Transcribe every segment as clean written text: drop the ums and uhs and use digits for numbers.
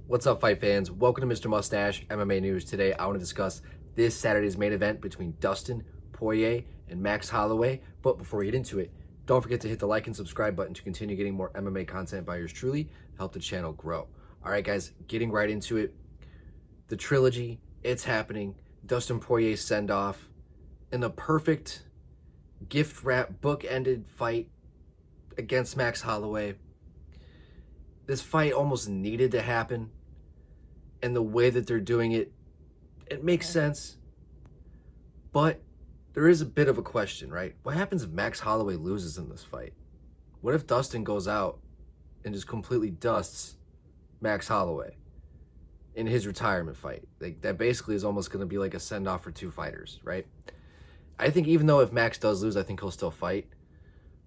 What's up, fight fans? Welcome to Mr. Mustache MMA News. Today, I want to discuss this Saturday's main event between Dustin Poirier and Max Holloway. But before we get into it, don't forget to hit the like and subscribe button to continue getting more MMA content by yours truly. Help the channel grow. All right, guys, getting right into it. The trilogy, it's happening. Dustin Poirier's send-off in the perfect gift wrap, book-ended fight against Max Holloway. This fight almost needed to happen. And the way that they're doing it, it makes sense. But there is a bit of a question, right? What happens if Max Holloway loses in this fight? What if Dustin goes out and just completely dusts Max Holloway in his retirement fight? Like, that basically is almost going to be like a send-off for two fighters, right? I think even though if Max does lose, I think he'll still fight.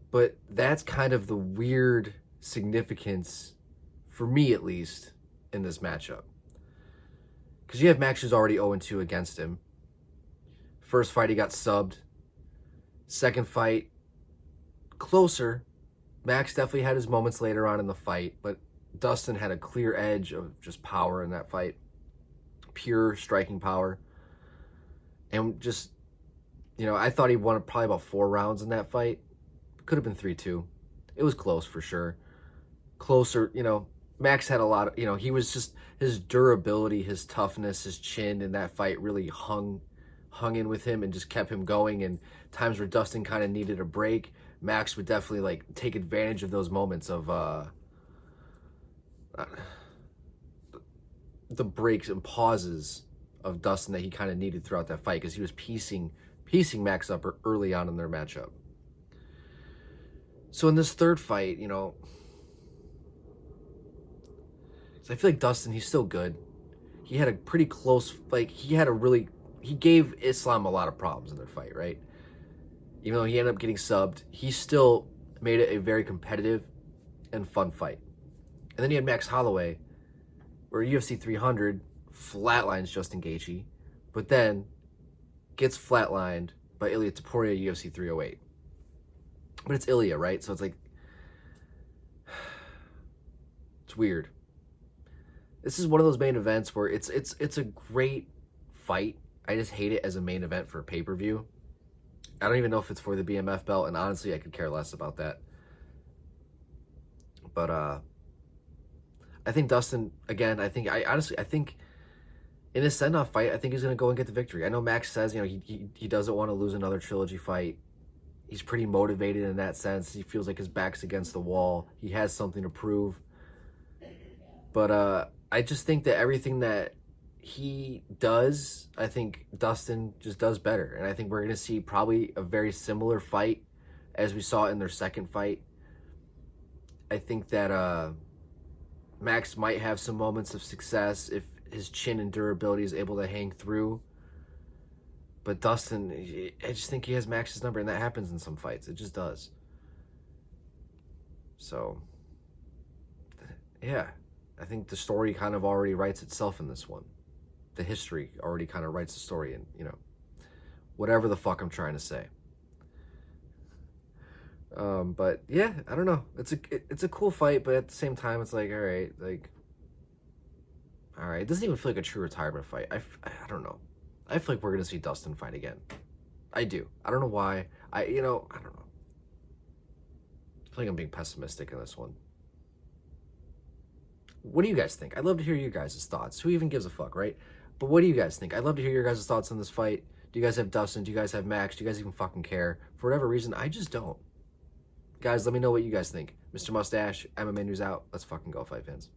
But that's kind of the weird significance, for me at least, in this matchup. Because you have Max who's already 0-2 against him. First fight, he got subbed. Second fight, closer. Max definitely had his moments later on in the fight, but Dustin had a clear edge of just power in that fight. Pure striking power. And just, I thought he won probably about 4 rounds in that fight. Could have been 3-2. It was close for sure. Closer, Max had a lot of, he was just, his durability, his toughness, his chin in that fight really hung in with him and just kept him going. And times where Dustin kind of needed a break, Max would definitely take advantage of those moments of the breaks and pauses of Dustin that he kind of needed throughout that fight, because he was piecing Max up early on in their matchup. So in this third fight, I feel like Dustin, he's still good. He had a pretty close, he gave Islam a lot of problems in their fight, right? Even though he ended up getting subbed, he still made it a very competitive and fun fight. And then you had Max Holloway, where UFC 300 flatlines Justin Gaethje, but then gets flatlined by Ilia Topuria UFC 308. But it's Ilia, right? So it's it's weird. This is one of those main events where it's a great fight. I just hate it as a main event for a pay-per-view. I don't even know if it's for the BMF belt, and honestly, I could care less about that. But I think Dustin, again, I think in his send-off fight, I think he's going to go and get the victory. I know Max says, he doesn't want to lose another trilogy fight. He's pretty motivated in that sense. He feels like his back's against the wall. He has something to prove. But I just think that everything that he does, I think Dustin just does better. And I think we're going to see probably a very similar fight as we saw in their second fight. I think that Max might have some moments of success if his chin and durability is able to hang through. But Dustin, I just think he has Max's number, and that happens in some fights. It just does. So, yeah. I think the story kind of already writes itself in this one. The history already kind of writes the story, and whatever the fuck I'm trying to say. But yeah, I don't know. It's a cool fight, but at the same time, it's all right. All right. It doesn't even feel like a true retirement fight. I don't know. I feel like we're gonna see Dustin fight again. I do. I don't know why. I don't know. I feel like I'm being pessimistic in this one. What do you guys think? I'd love to hear your guys' thoughts. Who even gives a fuck, right? But what do you guys think? I'd love to hear your guys' thoughts on this fight. Do you guys have Dustin? Do you guys have Max? Do you guys even fucking care? For whatever reason, I just don't. Guys, let me know what you guys think. Mr. Mustache, MMA News out. Let's fucking go, fight fans.